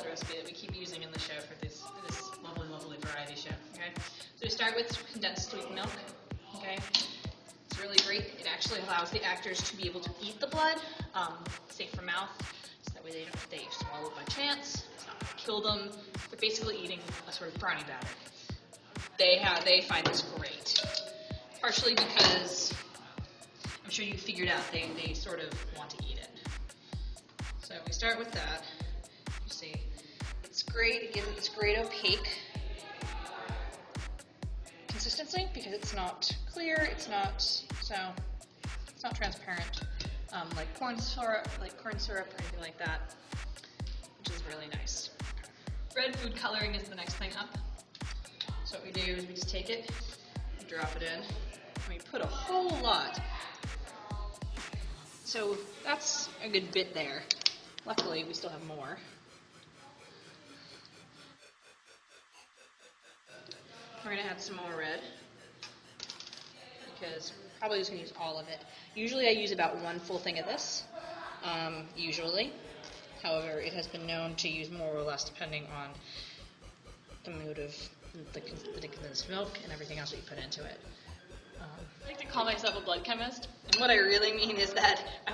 blood recipe that we keep using in the show for this lovely, lovely variety show. Okay, so we start with condensed sweetened milk. Okay, it's really great. It actually allows the actors to be able to eat the blood, safe for mouth, so that way they swallow it by chance. It's not going to kill them. They're basically eating a sort of brownie batter. They find this great, partially because I'm sure you figured out they sort of want to eat it. So we start with that. You see, it's great. It gives it this great opaque consistency because it's not clear. It's not transparent like corn syrup or anything like that, which is really nice. Red food coloring is the next thing up. So what we do is we just take it, and drop it in, and we put a whole lot. So that's a good bit there. Luckily, we still have more. We're going to add some more red, because we're probably just going to use all of it. Usually I use about one full thing of this, usually. However, it has been known to use more or less depending on the mood of the condensed milk and everything else that you put into it. I like to call myself a blood chemist. And what I really mean is that I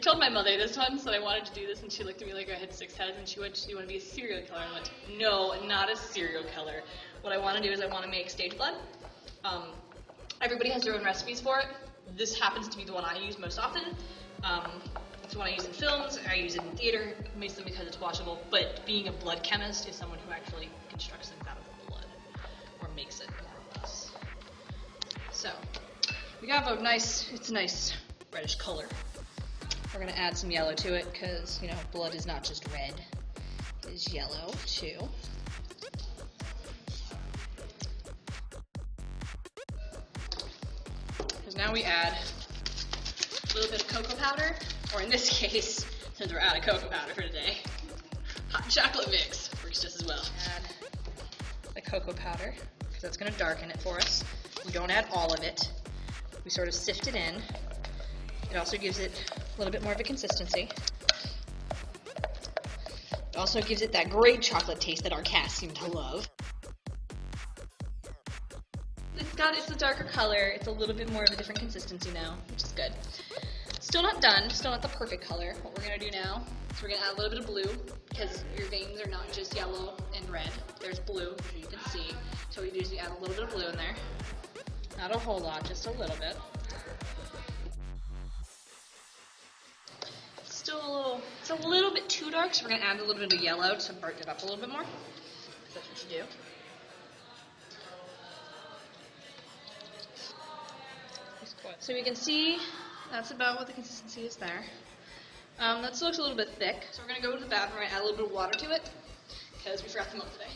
told my mother this once that I wanted to do this, and she looked at me like I had 6 heads, and she went, "Do you want to be a serial killer?" And I went, "No, not a serial killer. What I want to do is I want to make stage blood." Everybody has their own recipes for it. This happens to be the one I use most often. It's the one I use in films. I use it in theater, mostly because it's watchable. But being a blood chemist is someone who actually constructs things out of the blood, or makes it more or less. So we have it's a nice reddish color. We're going to add some yellow to it because, you know, blood is not just red, it is yellow too. Because now we add a little bit of cocoa powder, or in this case, since we're out of cocoa powder for today, hot chocolate mix works just as well. Add the cocoa powder because that's going to darken it for us. We don't add all of it. We sort of sift it in. It also gives it a little bit more of a consistency. It also gives it that great chocolate taste that our cats seem to love. It's a darker color. It's a little bit more of a different consistency now, which is good. Still not done. Still not the perfect color. What we're going to do now is we're going to add a little bit of blue because your veins are not just yellow and red. There's blue, as you can see. So what we do is we add a little bit of blue in there. Not a whole lot, just a little bit. It's a little bit too dark, so we're going to add a little bit of yellow to brighten it up a little bit more. That's what you do. So we can see that's about what the consistency is there. That still looks a little bit thick, so we're going to go to the bathroom and add a little bit of water to it because we forgot the milk today.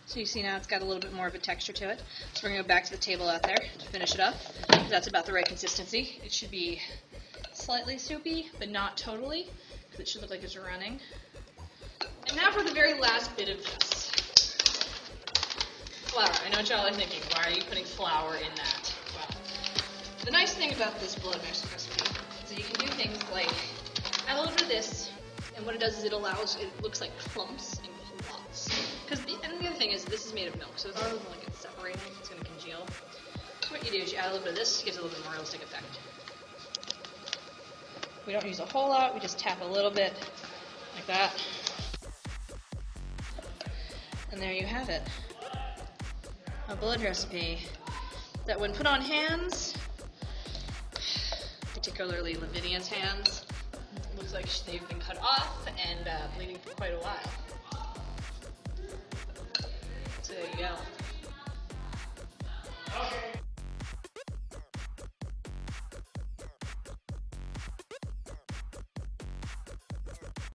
So you see now it's got a little bit more of a texture to it. So we're going to go back to the table out there to finish it up. That's about the right consistency. It should be slightly soupy, but not totally, because it should look like it's running. And now for the very last bit of this. Flour. I know what y'all are thinking. Why are you putting flour in that? Well, the nice thing about this blood mix recipe is that you can do things like add a little bit of this, and what it does is it looks like clumps and clots. And the other thing is this is made of milk, so it's not going to get separated. It's going to congeal. So what you do is you add a little bit of this, it gives it a little bit more realistic effect. We don't use a whole lot. We just tap a little bit like that, and there you have it. A blood recipe that when put on hands, particularly Lavinia's hands, looks like they've been cut off and bleeding for quite a while. So there you go.